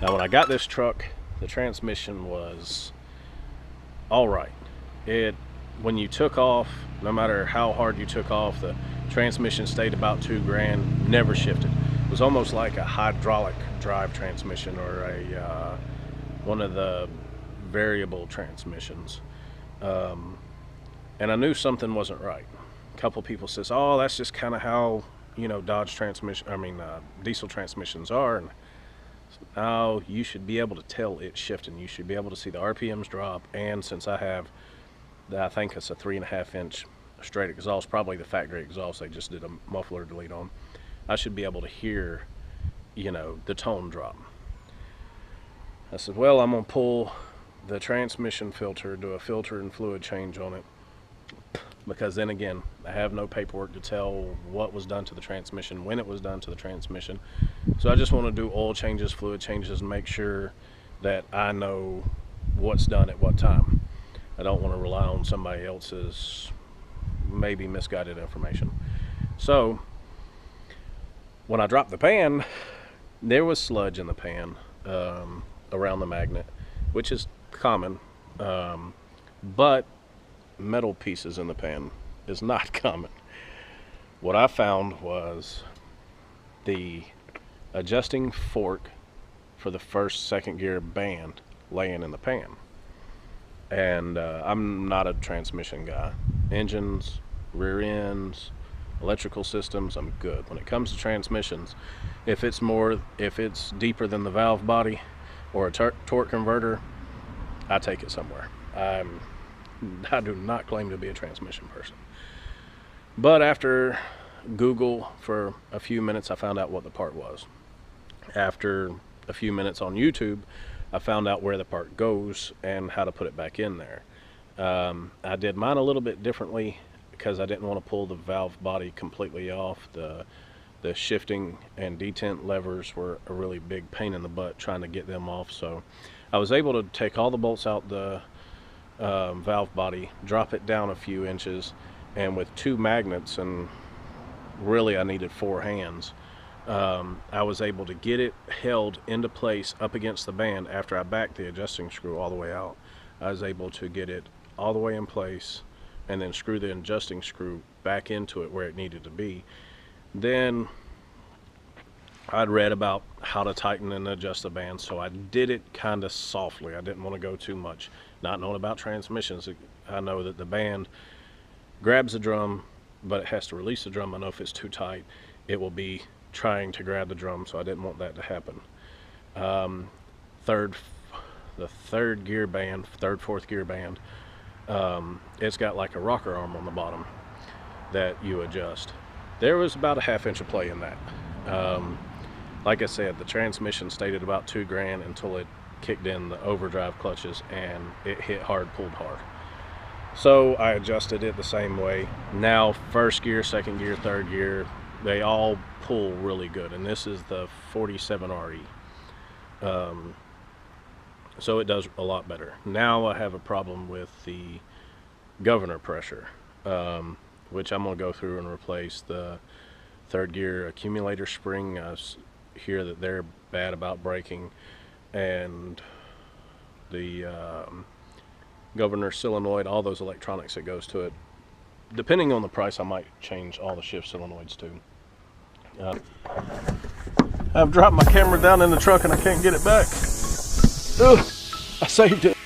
Now when I got this truck, the transmission was all right. When you took off, no matter how hard you took off, the transmission stayed about $2,000, never shifted. It was almost like a hydraulic drive transmission, or a one of the variable transmissions. And I knew something wasn't right. A couple people says, "Oh, that's just kind of how, Dodge diesel transmissions are." And now you should be able to tell it's shifting. You should be able to see the RPMs drop. And since I think it's a 3.5 inch straight exhaust, probably the factory exhaust they just did a muffler delete on, I should be able to hear, the tone drop. I said, well, I'm gonna pull the transmission filter, do a filter and fluid change on it, because then again, I have no paperwork to tell what was done to the transmission, when it was done to the transmission. So I just want to do oil changes, fluid changes, and make sure that I know what's done at what time. I don't want to rely on somebody else's maybe misguided information. So when I dropped the pan, there was sludge in the pan around the magnet, which is common, but metal pieces in the pan is not common. What I found was the adjusting fork for the second gear band laying in the pan. And I'm not a transmission guy. Engines, rear ends, electrical systems, I'm good. When it comes to transmissions, if it's deeper than the valve body or a torque converter, I take it somewhere. I do not claim to be a transmission person. But after Google for a few minutes, I found out what the part was. After a few minutes on YouTube, I found out where the part goes and how to put it back in there. I did mine a little bit differently because I didn't want to pull the valve body completely off. The shifting and detent levers were a really big pain in the butt trying to get them off. So I was able to take all the bolts out the valve body, drop it down a few inches, and with 2 magnets, and really I needed 4 hands, I was able to get it held into place up against the band. After I backed the adjusting screw all the way out, I was able to get it all the way in place and then screw the adjusting screw back into it where it needed to be. Then I'd read about how to tighten and adjust the band, so I did it kind of softly. I didn't want to go too much. Not knowing about transmissions, I know that the band grabs the drum, but it has to release the drum. I know if it's too tight, it will be trying to grab the drum, so I didn't want that to happen. The third gear band, fourth gear band, it's got like a rocker arm on the bottom that you adjust. There was about a 1/2 inch of play in that. Like I said, the transmission stayed at about $2,000 until it kicked in the overdrive clutches and it hit hard, pulled hard. So I adjusted it the same way. Now first gear, second gear, third gear, they all pull really good, and this is the 47 RE. So it does a lot better. Now I have a problem with the governor pressure, which I'm going to go through and replace the third gear accumulator spring. I hear that they're bad about breaking, and the governor solenoid, all those electronics that goes to it. Depending on the price, I might change all the shift solenoids too. I've dropped my camera down in the truck and I can't get it back. Ugh, I saved it.